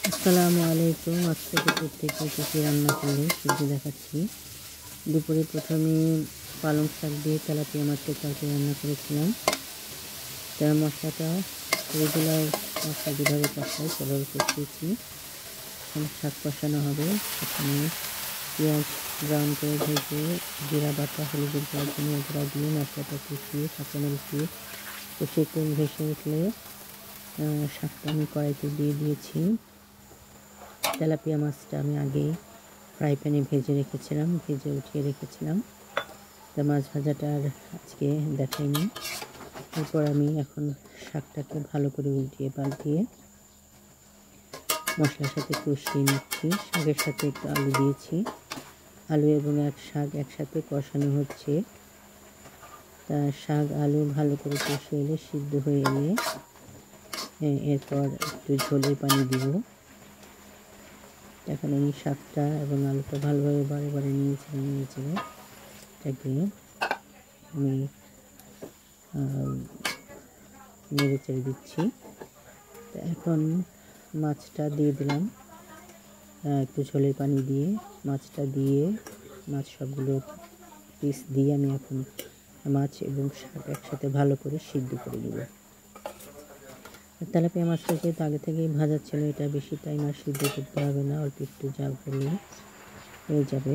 আসসালামু আলাইকুম। আজকে দুপুর থেকে কী রান্না করলে সেটি দেখাচ্ছি। দুপুরে প্রথমে পালং শাক দিয়ে তেলাপিয়া মাছের তরকারি রান্না করেছিলাম। তার মশলাটা রেগুলার মশলা যেভাবে কষাই সেভাবে কষিয়েছি। এখন শাক কষানো হবে। সেখানে পেঁয়াজ ব্রাউন করে ভেজে জিরা বাটা, হলুদের গুঁড়া, ধনিয়া গুঁড়া দিয়ে মশলাটা কষিয়ে কাঁচামরিচ দিয়ে কষিয়ে তেল ভেসে উঠলে শাকটা আমি কড়াইতে দিয়ে দিয়েছি। তেলাপিয়া মাছটা আমি আগেই ফ্রাই প্যানে ভেজে উঠিয়ে রেখেছিলাম। তা মাছ ভাজাটা আর আজকে দেখাইনি। এরপর আমি এখন শাকটাকে ভালো করে উল্টিয়ে পাল্টিয়ে মশলার সাথে কষিয়ে নিচ্ছি। শাকের সাথে একটু আলু দিয়েছি। আলু এবং শাক একসাথে কষানো হচ্ছে। তা শাক আলু ভালো করে কষে এলে, সিদ্ধ হয়ে এলে এরপর একটু ঝোলের পানি দিব। এখন আমি শাকটা এবং আলুটা ভালোভাবে বারে নিয়েছি। এটাকে আমি নেড়ে চেড়ে দিচ্ছি। তো এখন মাছটা দিয়ে দিলাম। একটু ঝোলের পানি দিয়ে মাছটা দিয়ে মাছ সবগুলো পিস দিয়ে আমি এখন মাছ এবং শাক একসাথে ভালো করে সিদ্ধ করে দেবো। তেলাপিয়া মাছটা যেহেতু আগে থেকেই ভাজা ছিল, এটা বেশি টাইম আর সিদ্ধ করতে হবে না, অল্প একটু জাল করলে হয়ে যাবে।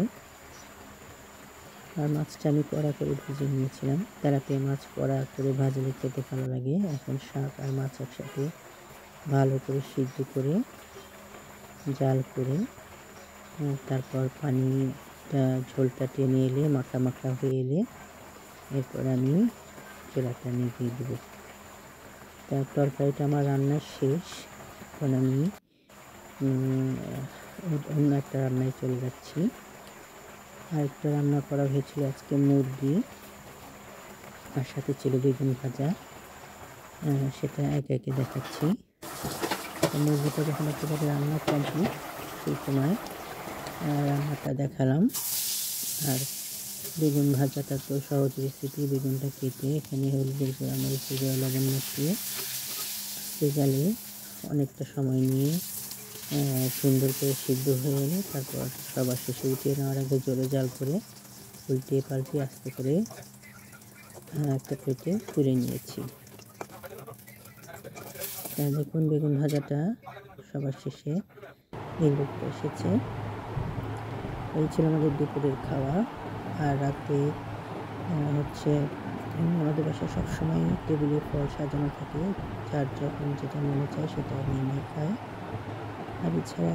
আর মাছটা আমি কড়া করে ভেজে নিয়েছিলাম। তেলাপিয়া মাছ কড়া করে ভাজলে খেতে ভালো লাগে। এখন শাক আর মাছ একসাথে ভালো করে সিদ্ধ করে জাল করে তারপর পানিটা ঝোলটা টেনে এলে মাখা মাখা হয়ে এলে এরপর আমি চুলাটা নিভিয়ে দেবো। তার তরকারিটা আমার রান্না শেষ। এখন আমি অন্য একটা রান্নায় চলে যাচ্ছি। আরেকটা রান্না করা হয়েছিল আজকে মুরগি, আর সাথে ছিল বেগুন ভাজা। সেটা একে একে দেখাচ্ছি। মুরগিটা যখন একেবারে রান্না কমপ্লিট সেই সময় রান্নাটা দেখালাম। আর বেগুন ভাজাটা তো সহজ রেসিপি। বেগুনটা কেটে এখানে হলুদের গুঁড়া, মরিচের গুঁড়া, লবণ মিশিয়ে জালে অনেকটা সময় নিয়ে সুন্দর করে সিদ্ধ হয়ে এলে তারপর সবার শেষে উঠিয়ে নেওয়ার আগে জোরে জাল করে উল্টিয়ে পাল্টিয়ে আস্তে করে একটা প্লেটে তুলে নিয়েছি। দেখুন বেগুন ভাজাটা সবার শেষে এই লোকটা এসেছে। এই ছিল আমাদের দুপুরের খাওয়া। আর রাতে হচ্ছে আমাদের বাসায় সবসময় টেবিলে ফল সাজানো থাকে, যার যখন যেটা মনে চায় সেটা নিয়ে খায়। আর এছাড়া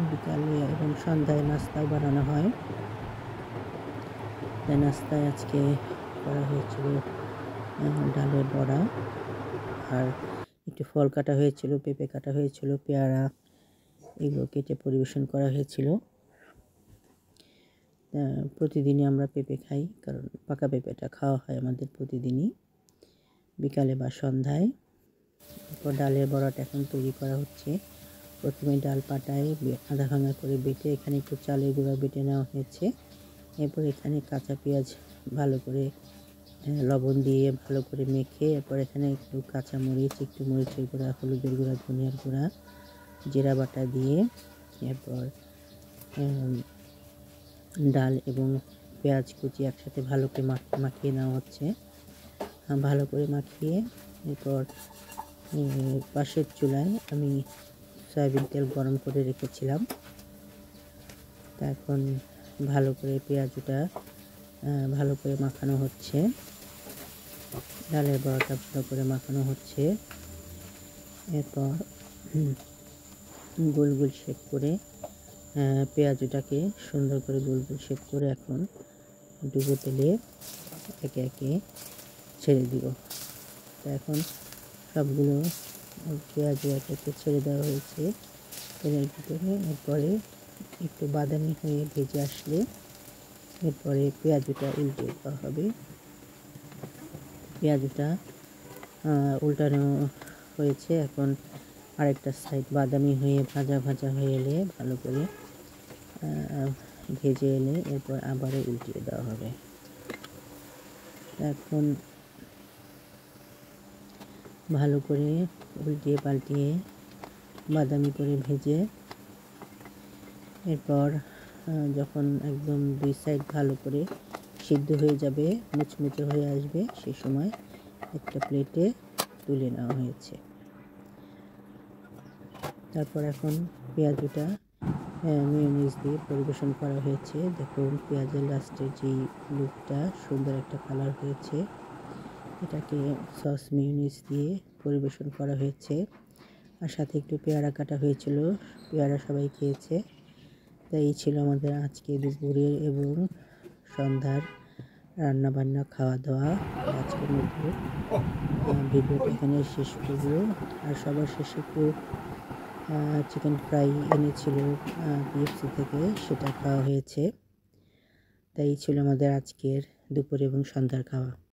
বিকালে এবং সন্ধ্যায় নাস্তাও বানানো হয়। তাই নাস্তায় আজকে করা হয়েছিল ডালের বড়া, আর একটু ফল কাটা হয়েছিল, পেঁপে কাটা হয়েছিল, পেয়ারা, এগুলো কেটে পরিবেশন করা হয়েছিল। প্রতিদিনই আমরা পেঁপে খাই, কারণ পাকা পেঁপেটা খাওয়া হয় আমাদের প্রতিদিনই বিকালে বা সন্ধ্যায়। এরপর ডালের বড়াটা এখন তৈরি করা হচ্ছে। প্রথমে ডাল পাটায় আধা ভাঙা করে বেটে এখানে একটু চালের গুঁড়া বেটে নেওয়া হয়েছে। এরপর এখানে কাঁচা পেঁয়াজ ভালো করে লবণ দিয়ে ভালো করে মেখে এরপর এখানে একটু কাঁচামরিচ, একটু মরিচের গুঁড়া, হলুদের গুঁড়া, ধনিয়ার গুঁড়া, জিরা বাটা দিয়ে এরপর ডাল এবং পেঁয়াজ কুচি একসাথে ভালো করে মাখিয়ে নেওয়া হচ্ছে। ভালো করে মাখিয়ে এরপর পাশের চুলায় আমি সয়াবিন তেল গরম করে রেখেছিলাম। তা এখন ভালো করে পেঁয়াজটা ভালো করে মাখানো হচ্ছে। ডালের বড়াটা ভালো করে মাখানো হচ্ছে। এরপর গোল গোল শেপ করে পেঁয়াজটাকে সুন্দর করে গোল গোল শেপ করে এখন ডুবো তেলে একে একে ছেড়ে দিব। তা এখন সবগুলো পেঁয়াজ একে একে ছেড়ে দেওয়া হয়েছে তেলের ভিতরে। এরপরে একটু বাদামি হয়ে ভেজে আসলে এরপরে পেঁয়াজটা উল্টে দেওয়া হবে। পেঁয়াজটা উল্টানো হয়েছে। এখন আরেকটা সাইড বাদামি হয়ে ভাজা হয়ে এলে ভালো করে ভেজে এলে এরপর আবারও উল্টিয়ে দেওয়া হবে। এখন ভালো করে উল্টিয়ে পাল্টিয়ে বাদামি করে ভেজে এরপর যখন একদম দুই সাইড ভালো করে সিদ্ধ হয়ে যাবে, মুচমুচে হয়ে আসবে, সেই সময় একটা প্লেটে তুলে নেওয়া হয়েছে। তারপর এখন পেঁয়াজুটা মেয়োনিজ দিয়ে পরিবেশন করা হয়েছে। দেখুন পেঁয়াজের লাস্টের যেই লুকটা, সুন্দর একটা কালার হয়েছে। এটাকে সস মেয়োনিজ দিয়ে পরিবেশন করা হয়েছে। আর সাথে একটু পেয়ারা কাটা হয়েছিল, পেয়ারা সবাই খেয়েছে। তাই এই ছিল আমাদের আজকে দুপুরের এবং সন্ধ্যার রান্নাবান্না, খাওয়া দাওয়া। আজকের মতো ভিডিওটা এখানে শেষ করব। আর সবার শেষে একটু চিকেন ফ্রাই এনেছিল KFC থেকে, সেটা খাওয়া হয়েছে। তাই ছিল আমাদের আজকের দুপুর এবং সন্ধ্যার খাওয়া।